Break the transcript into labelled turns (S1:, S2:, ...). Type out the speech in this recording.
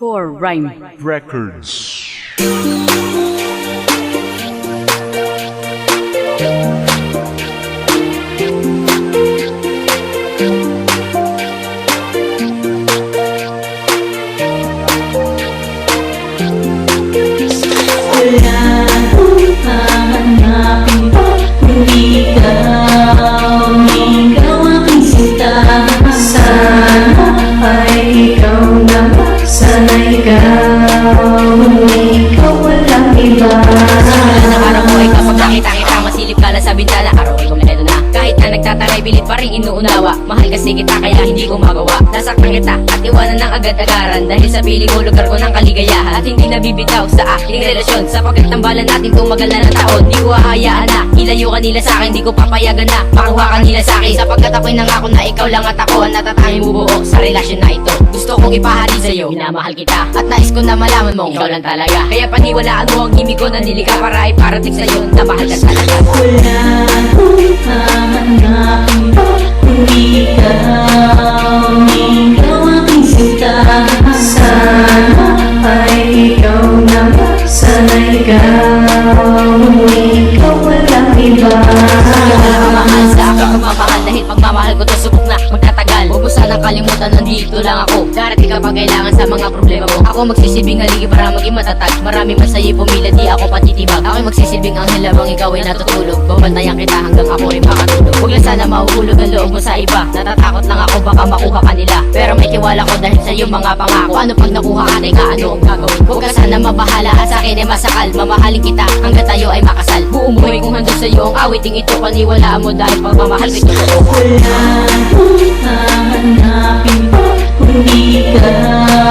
S1: For Rhyme
S2: Records.
S3: Hahanapin pa kung ikaw aking sinta. Sana ay ikaw naman, sana ikaw walang iba.
S4: Ng araw mo ay kapag nakita masilip ka lang sa bintana. Araw ay kumpleto na, kahit na nagtataray bilit pa rin inuunawa. Mahal kasi kita kaya hindi ko magawa. Nasaktan kita at iwanan ng agad-agaran, dahil sa piling ko lugar ko ng kaligayahan. At hindi nabibitaw sa aking relasyon, sapagkat tambalan natin tumagal na ng taon. Di ko hahayaan na ilayo ka nila sa akin, di ko papayagan na makuha ka nila sa akin, sapagkat ako'y nangako na ikaw lang at ako ang natatanging bubuo sa relasyon na ito. Gusto kong ipahari sa'yo, minamahal kita at nais ko na malaman mong ikaw lang talaga. Kaya paniwalaan mo ang himig ko na nilika para iparating sa'yo na mahal ka talaga.
S3: Wala akong hahanapin pa kung ikaw aking sinta. Sana ay ikaw naman, sana ikaw walang iba.
S4: Mahal sa aking pagmamahal, dahil pagmamahal ko to subok na magtatagal. Huwag mo sanang kalimutan, nandito lang ako. Darating kapag kailangan sa mga problema mo. Ako magsisilbing haligi para maging matatag. Maraming masaya pumila, di ako patitibag. Ako'y magsisilbing anghel habang ikaw ay natutulog. Babantayan kita hanggang ako ay makatulog. Huwag lang sana mahuhulog ang loob mo sa iba. Natatakot lang ako baka makuha ka nila, pero may tiwala ko dahil sa iyong mga pangako. Ano pag nakuha ka, teka ano ang gagawin? Huwag ka sana mabahala at sa akin ay masakal. Mamahalin kita hanggang tayo ay makasal. Buong buhay kong handog sa iyo ang awiting ito. Paniwalaan mo dahil pagmamahal ko'y totoo.
S3: Wala akong hahanapin pa kung ikaw